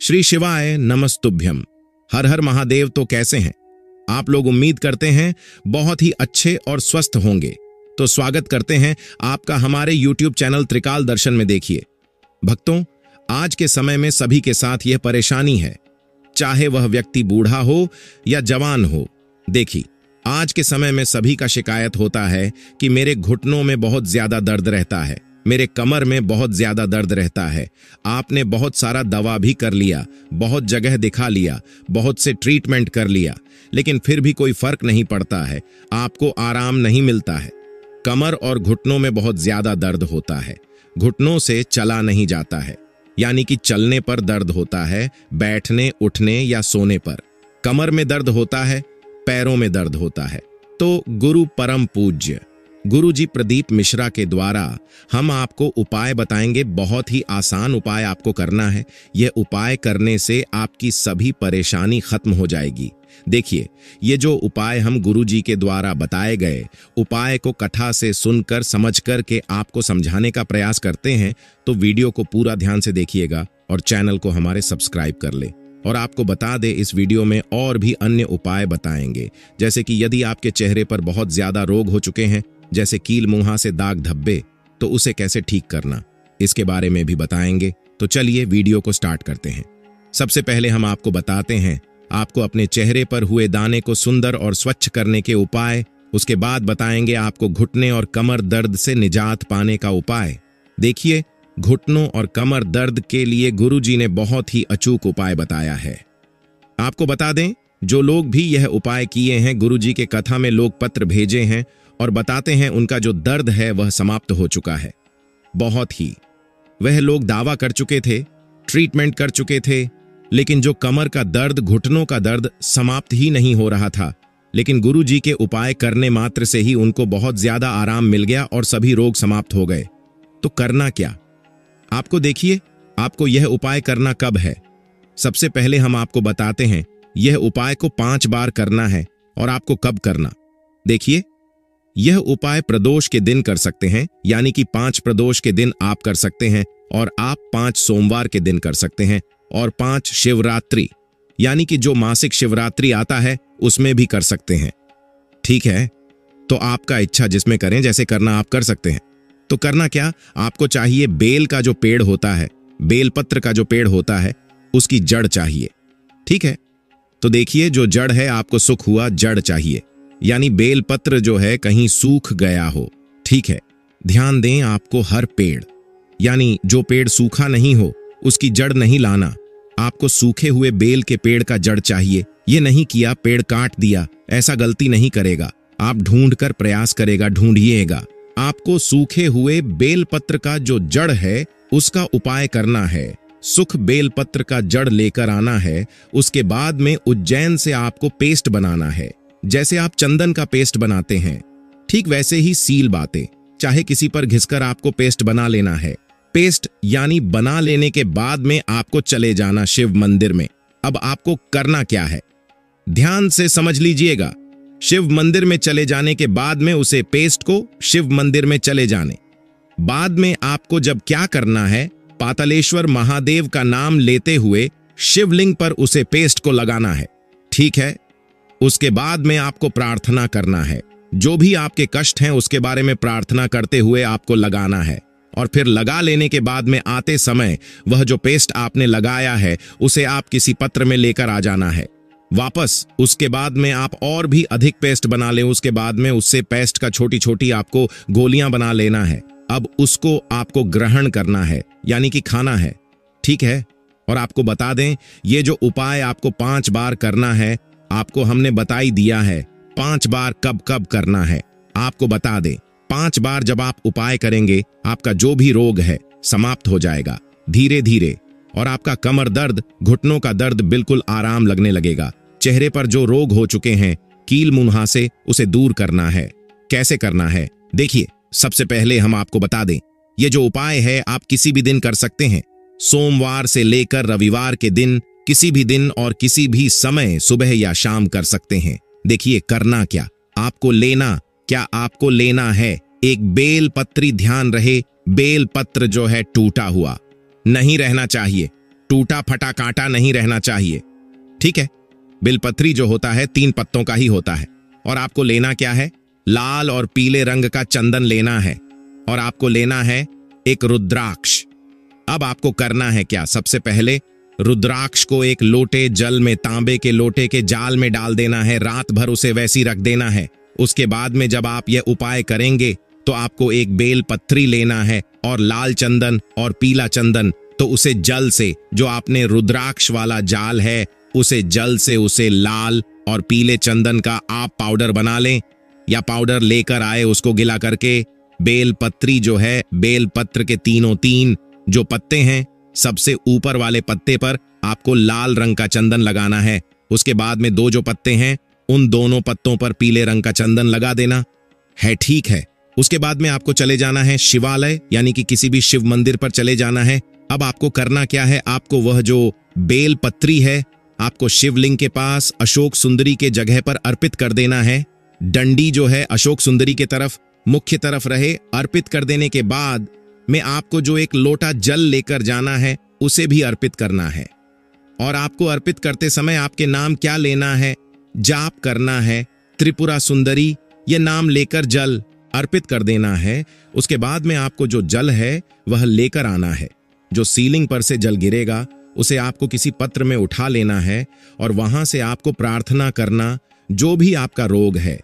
श्री शिवाय नमस्तुभ्यम। हर हर महादेव। तो कैसे हैं आप लोग? उम्मीद करते हैं बहुत ही अच्छे और स्वस्थ होंगे। तो स्वागत करते हैं आपका हमारे YouTube चैनल त्रिकाल दर्शन में। देखिए भक्तों, आज के समय में सभी के साथ यह परेशानी है, चाहे वह व्यक्ति बूढ़ा हो या जवान हो। देखिए आज के समय में सभी का शिकायत होता है कि मेरे घुटनों में बहुत ज्यादा दर्द रहता है, मेरे कमर में बहुत ज्यादा दर्द रहता है। आपने बहुत सारा दवा भी कर लिया, बहुत जगह दिखा लिया, बहुत से ट्रीटमेंट कर लिया, लेकिन फिर भी कोई फर्क नहीं पड़ता है, आपको आराम नहीं मिलता है। कमर और घुटनों में बहुत ज्यादा दर्द होता है, घुटनों से चला नहीं जाता है, यानी कि चलने पर दर्द होता है, बैठने उठने या सोने पर। कमर में दर्द होता है, पैरों में दर्द होता है। तो गुरु परम पूज्य गुरु जी प्रदीप मिश्रा के द्वारा हम आपको उपाय बताएंगे। बहुत ही आसान उपाय आपको करना है। यह उपाय करने से आपकी सभी परेशानी खत्म हो जाएगी। देखिए ये जो उपाय हम गुरु जी के द्वारा बताए गए उपाय को कथा से सुनकर समझकर के आपको समझाने का प्रयास करते हैं, तो वीडियो को पूरा ध्यान से देखिएगा और चैनल को हमारे सब्सक्राइब कर ले। और आपको बता दे, इस वीडियो में और भी अन्य उपाय बताएंगे, जैसे कि यदि आपके चेहरे पर बहुत ज्यादा रोग हो चुके हैं, जैसे कील मुहासे दाग धब्बे, तो उसे कैसे ठीक करना, इसके बारे में भी बताएंगे। तो चलिए वीडियो को स्टार्ट करते हैं। सबसे पहले हम आपको बताते हैं आपको अपने चेहरे पर हुए दाने को सुंदर और स्वच्छ करने के उपाय। उसके बाद बताएंगे आपको घुटने और कमर दर्द से निजात पाने का उपाय। देखिए घुटनों और कमर दर्द के लिए गुरुजी ने बहुत ही अचूक उपाय बताया है। आपको बता दें, जो लोग भी यह उपाय किए हैं, गुरुजी के कथा में लोग पत्र भेजे हैं और बताते हैं उनका जो दर्द है वह समाप्त हो चुका है। बहुत ही वह लोग दावा कर चुके थे, ट्रीटमेंट कर चुके थे, लेकिन जो कमर का दर्द, घुटनों का दर्द समाप्त ही नहीं हो रहा था। लेकिन गुरुजी के उपाय करने मात्र से ही उनको बहुत ज्यादा आराम मिल गया और सभी रोग समाप्त हो गए। तो करना क्या आपको? देखिए आपको यह उपाय करना कब है। सबसे पहले हम आपको बताते हैं यह उपाय को 5 बार करना है। और आपको कब करना, देखिए यह उपाय प्रदोष के दिन कर सकते हैं, यानी कि 5 प्रदोष के दिन आप कर सकते हैं, और आप 5 सोमवार के दिन कर सकते हैं, और 5 शिवरात्रि यानी कि जो मासिक शिवरात्रि आता है उसमें भी कर सकते हैं। ठीक है, तो आपका इच्छा जिसमें करें, जैसे करना आप कर सकते हैं। तो करना क्या, आपको चाहिए बेल का जो पेड़ होता है, बेलपत्र का जो पेड़ होता है, उसकी जड़ चाहिए। ठीक है, तो देखिए जो जड़ है, आपको सुख हुआ जड़ चाहिए, यानी बेलपत्र जो है कहीं सूख गया हो। ठीक है, ध्यान दें आपको हर पेड़, यानी जो पेड़ सूखा नहीं हो उसकी जड़ नहीं लाना, आपको सूखे हुए बेल के पेड़ का जड़ चाहिए। ये नहीं किया पेड़ काट दिया, ऐसा गलती नहीं करेगा। आप ढूंढ कर प्रयास करेगा, ढूंढिएगा। आपको सूखे हुए बेलपत्र का जो जड़ है उसका उपाय करना है। सुख बेलपत्र का जड़ लेकर आना है। उसके बाद में उज्जैन से आपको पेस्ट बनाना है, जैसे आप चंदन का पेस्ट बनाते हैं, ठीक वैसे ही सील बातें, चाहे किसी पर घिसकर आपको पेस्ट बना लेना है। पेस्ट यानी बना लेने के बाद में आपको चले जाना शिव मंदिर में। अब आपको करना क्या है, ध्यान से समझ लीजिएगा। शिव मंदिर में चले जाने के बाद में उसे पेस्ट को शिव मंदिर में चले जाने बाद में आपको जब क्या करना है, पातालेश्वर महादेव का नाम लेते हुए शिवलिंग पर उसे पेस्ट को लगाना है। ठीक है, उसके बाद में आपको प्रार्थना करना है। जो भी आपके कष्ट हैं उसके बारे में प्रार्थना करते हुए आपको लगाना है। और फिर लगा लेने के बाद में आते समय वह जो पेस्ट आपने लगाया है उसे आप किसी पत्र में लेकर आ जाना है वापस। उसके बाद में आप और भी अधिक पेस्ट बना लें। उसके बाद में उससे पेस्ट का छोटी छोटी आपको गोलियां बना लेना है। अब उसको आपको ग्रहण करना है, यानी कि खाना है। ठीक है, और आपको बता दें ये जो उपाय आपको 5 बार करना है, आपको हमने बताई दिया है 5 बार कब कब करना है। आपको बता दें 5 बार जब आप उपाय करेंगे आपका जो भी रोग है समाप्त हो जाएगा धीरे धीरे, और आपका कमर दर्द, घुटनों का दर्द बिल्कुल आराम लगने लगेगा। चेहरे पर जो रोग हो चुके हैं, कील मुहासे, उसे दूर करना है। कैसे करना है, देखिए सबसे पहले हम आपको बता दें ये जो उपाय है आप किसी भी दिन कर सकते हैं, सोमवार से लेकर रविवार के दिन, किसी भी दिन और किसी भी समय, सुबह या शाम कर सकते हैं। देखिए करना क्या, आपको लेना क्या, आपको लेना है एक बेल पत्री। ध्यान रहे बेल पत्र जो है टूटा हुआ नहीं रहना चाहिए, टूटा फटा कांटा नहीं रहना चाहिए। ठीक है, बेलपत्री जो होता है 3 पत्तों का ही होता है। और आपको लेना क्या है? लाल और पीले रंग का चंदन लेना है और आपको लेना है एक रुद्राक्ष। अब आपको करना है क्या? सबसे पहले रुद्राक्ष को एक लोटे जल में, तांबे के लोटे के जाल में डाल देना है, रात भर उसे वैसी रख देना है। उसके बाद में जब आप यह उपाय करेंगे तो आपको एक बेल पत्री लेना है और लाल चंदन और पीला चंदन, तो उसे जल से, जो आपने रुद्राक्ष वाला जाल है, उसे जल से उसे लाल और पीले चंदन का आप पाउडर बना लें या पाउडर लेकर आए, उसको गिला करके बेल पत्री जो है, बेल पत्र के 3 जो पत्ते हैं, सबसे ऊपर वाले पत्ते पर आपको लाल रंग का चंदन लगाना है। उसके बाद में 2 जो पत्ते हैं, उन दोनों पत्तों पर पीले रंग का चंदन लगा देना है। ठीक है, उसके बाद में आपको चले जाना है शिवालय, यानी कि किसी भी शिव मंदिर पर चले जाना है। अब आपको करना क्या है? आपको वह जो बेल पत्री है, आपको शिवलिंग के पास अशोक सुंदरी के जगह पर अर्पित कर देना है। डंडी जो है अशोक सुंदरी के तरफ, मुख्य तरफ रहे। अर्पित कर देने के बाद में आपको जो एक लोटा जल लेकर जाना है, उसे भी अर्पित करना है। और आपको अर्पित करते समय आपके नाम क्या लेना है? जाप करना है, त्रिपुरा सुंदरी, ये नाम लेकर जल अर्पित कर देना है। उसके बाद में आपको जो जल है वह लेकर आना है। जो सीलिंग पर से जल गिरेगा उसे आपको किसी पत्र में उठा लेना है और वहां से आपको प्रार्थना करना, जो भी आपका रोग है,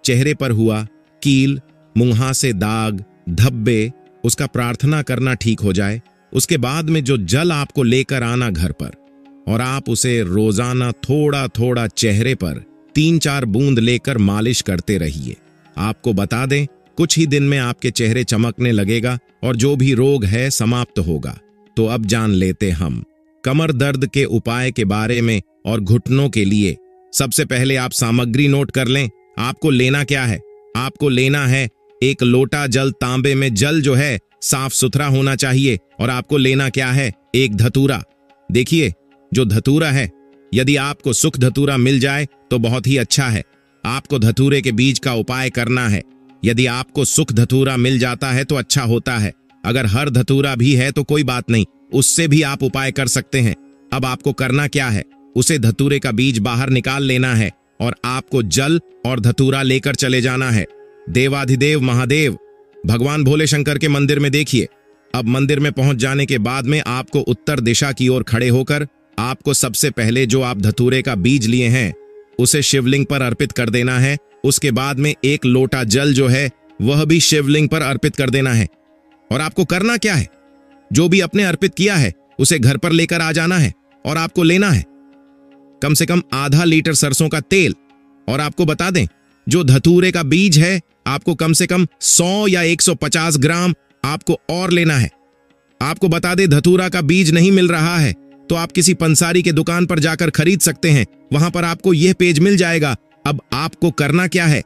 चेहरे पर हुआ कील, मुंहासे दाग, धब्बे, उसका प्रार्थना करना ठीक हो जाए। उसके बाद में जो जल आपको लेकर आना घर पर, और आप उसे रोजाना थोड़ा थोड़ा चेहरे पर 3-4 बूंद लेकर मालिश करते रहिए। आपको बता दें, कुछ ही दिन में आपके चेहरे चमकने लगेगा और जो भी रोग है समाप्त होगा। तो अब जान लेते हम कमर दर्द के उपाय के बारे में और घुटनों के लिए। सबसे पहले आप सामग्री नोट कर लें। आपको लेना क्या है? आपको लेना है एक लोटा जल, तांबे में जल जो है साफ सुथरा होना चाहिए। और आपको लेना क्या है? एक धतूरा। देखिए, जो धतूरा है, यदि आपको सुख धतूरा मिल जाए तो बहुत ही अच्छा है। आपको धतूरे के बीज का उपाय करना है। यदि आपको सुख धतूरा मिल जाता है तो अच्छा होता है। अगर हर धतूरा भी है तो कोई बात नहीं, उससे भी आप उपाय कर सकते हैं। अब आपको करना क्या है? उसे धतूरे का बीज बाहर निकाल लेना है और आपको जल और धतूरा लेकर चले जाना है। देवाधिदेव महादेव भगवान भोले शंकर के मंदिर में देखिए। अब मंदिर में पहुंच जाने के बाद में आपको उत्तर दिशा की ओर खड़े होकर आपको सबसे पहले जो आप धतूरे का बीज लिए हैं उसे शिवलिंग पर अर्पित कर देना है। उसके बाद में एक लोटा जल जो है वह भी शिवलिंग पर अर्पित कर देना है। और आपको करना क्या है? जो भी आपने अर्पित किया है उसे घर पर लेकर आ जाना है और आपको लेना है कम से कम आधा लीटर सरसों का तेल। और आपको बता दें, जो धतूरे का बीज है आपको कम से कम 100 या 150 ग्राम आपको और लेना है। आपको बता दें, धतूरा का बीज नहीं मिल रहा है तो आप किसी पंसारी के दुकान पर जाकर खरीद सकते हैं। वहां पर आपको यह पेज मिल जाएगा। अब आपको करना क्या है?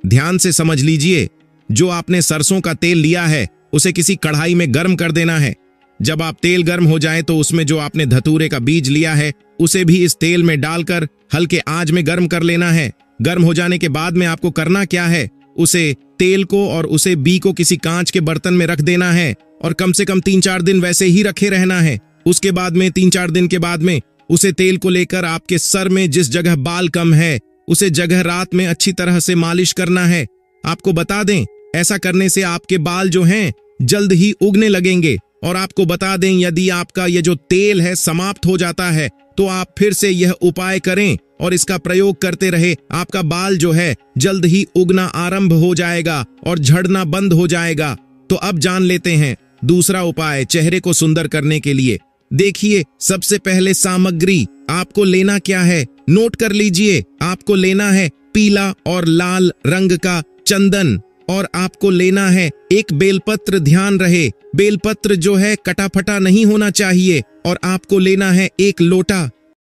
ध्यान से समझ लीजिए। जो आपने सरसों का तेल लिया है उसे किसी कढ़ाई में गर्म कर देना है। जब आप तेल गर्म हो जाए तो उसमें जो आपने धतूरे का बीज लिया है उसे भी इस तेल में डालकर हल्के आंच में गर्म कर लेना है। गर्म हो जाने के बाद में आपको करना क्या है? उसे तेल को और उसे बी को किसी कांच के बर्तन में रख देना है और कम से कम 3-4 दिन वैसे ही रखे रहना है। उसके बाद में 3-4 दिन के बाद में उसे तेल को लेकर आपके सर में जिस जगह बाल कम है उसे जगह रात में अच्छी तरह से मालिश करना है। आपको बता दें, ऐसा करने से आपके बाल जो हैं जल्द ही उगने लगेंगे। और आपको बता दें, यदि आपका ये जो तेल है समाप्त हो जाता है तो आप फिर से यह उपाय करें और इसका प्रयोग करते रहे। आपका बाल जो है जल्द ही उगना आरंभ हो जाएगा और झड़ना बंद हो जाएगा। तो अब जान लेते हैं दूसरा उपाय चेहरे को सुंदर करने के लिए। देखिए, सबसे पहले सामग्री आपको लेना क्या है? नोट कर लीजिए। आपको लेना है पीला और लाल रंग का चंदन और आपको लेना है एक बेलपत्र। ध्यान रहे, बेलपत्र जो है कटा फटा नहीं होना चाहिए। और आपको लेना है एक लोटा